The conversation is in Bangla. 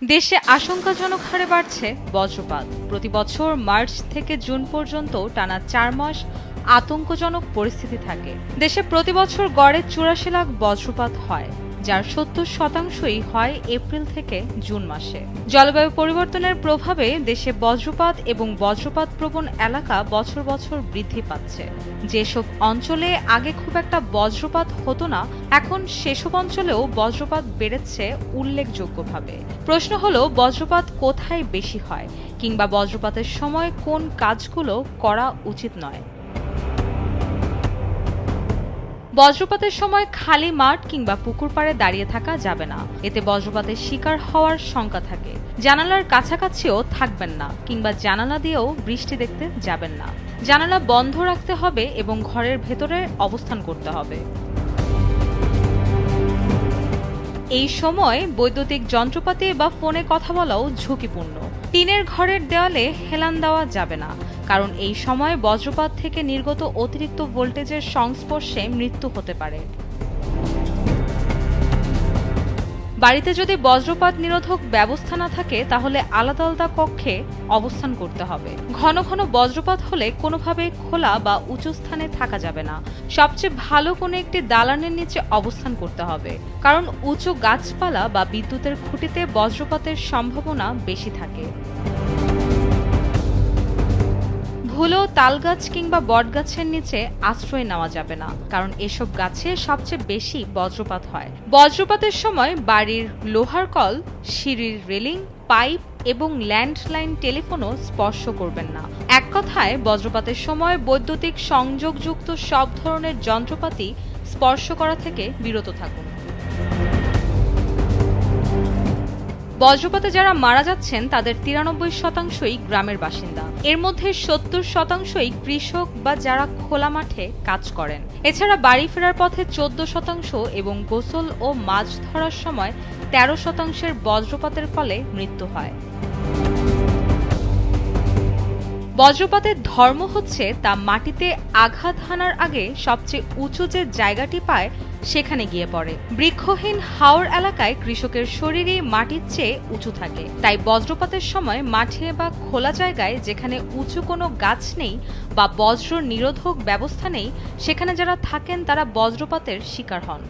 দেশে আশঙ্কাজনক হারে বাড়ছে বজ্রপাত। প্রতি বছর মার্চ থেকে জুন পর্যন্ত টানা ৪ মাস আতঙ্কজনক পরিস্থিতি থাকে। দেশে প্রতি বছর গড়ে ৮৪ লাখ বজ্রপাত হয়, যার ৭০% হয় এপ্রিল থেকে জুন মাসে। জলবায়ু পরিবর্তনের প্রভাবে দেশে বজ্রপাত এবং বজ্রপাত প্রবণ এলাকা বছর বছর বৃদ্ধি পাচ্ছে। যেসব অঞ্চলে আগে খুব একটা বজ্রপাত হতো না, এখন সেসব অঞ্চলেও বজ্রপাত বেড়েছে উল্লেখযোগ্যভাবে। প্রশ্ন হলো, বজ্রপাত কোথায় বেশি হয়, কিংবা বজ্রপাতের সময় কোন কাজগুলো করা উচিত নয়। বজ্রপাতের সময় খালি মাঠ কিংবা পুকুর পাড়ে দাঁড়িয়ে থাকা যাবে না, এতে বজ্রপাতের শিকার হওয়ার শঙ্কা থাকে। জানালার কাছাকাছিও থাকবেন না, কিংবা জানালা দিয়েও বৃষ্টি দেখতে যাবেন না। জানালা বন্ধ রাখতে হবে এবং ঘরের ভেতরে অবস্থান করতে হবে। এই সময় বৈদ্যুতিক যন্ত্রপাতি বা ফোনে কথা বলাও ঝুঁকিপূর্ণ। টিনের ঘরের দেওয়ালে হেলান দেওয়া যাবে না, কারণ এই সময় বজ্রপাত থেকে নির্গত অতিরিক্ত ভোল্টেজের সংস্পর্শে মৃত্যু হতে পারে। বাড়িতে যদি বজ্রপাত নিরোধক ব্যবস্থা না থাকে, তাহলে আলাদা আলাদা কক্ষে অবস্থান করতে হবে। ঘন ঘন বজ্রপাত হলে কোনোভাবে খোলা বা উঁচু স্থানে থাকা যাবে না। সবচেয়ে ভালো কোনো একটি দালানের নিচে অবস্থান করতে হবে, কারণ উঁচু গাছপালা বা বিদ্যুতের খুঁটিতে বজ্রপাতের সম্ভাবনা বেশি থাকে। ভুলেও তালগাছ কিংবা বটগাছের নিচে আশ্রয় নেওয়া যাবে না, কারণ এসব গাছে সবচেয়ে বেশি বজ্রপাত হয়। বজ্রপাতের সময় বাড়ির লোহার কল, সিঁড়ির রেলিং, পাইপ এবং ল্যান্ডলাইন টেলিফোনও স্পর্শ করবেন না। এক কথায়, বজ্রপাতের সময় বৈদ্যুতিক সংযোগযুক্ত সব ধরনের যন্ত্রপাতি স্পর্শ করা থেকে বিরত থাকুন। বজ্রপাতে যারা মারা যাচ্ছেন তাদের ৯৩%ই গ্রামের বাসিন্দা। এর মধ্যে ৭০%ই কৃষক বা যারা খোলা মাঠে কাজ করেন। এছাড়া বাড়ি ফেরার পথে ১৪% এবং গোসল ও মাছ ধরার সময় ১৩%-এর বজ্রপাতের ফলে মৃত্যু হয়। বজ্রপাতের ধর্ম হচ্ছে তা মাটিতে আঘাত হানার আগে সবচেয়ে উঁচু যে জায়গাটি পায় সেখানে গিয়ে পড়ে। বৃক্ষহীন হাওর এলাকায় কৃষকের শরীরই মাটির চেয়ে উঁচু থাকে, তাই বজ্রপাতের সময় মাঠে বা খোলা জায়গায় যেখানে উঁচু কোনো গাছ নেই বা বজ্র নিরোধক ব্যবস্থা নেই, সেখানে যারা থাকেন তারা বজ্রপাতের শিকার হন।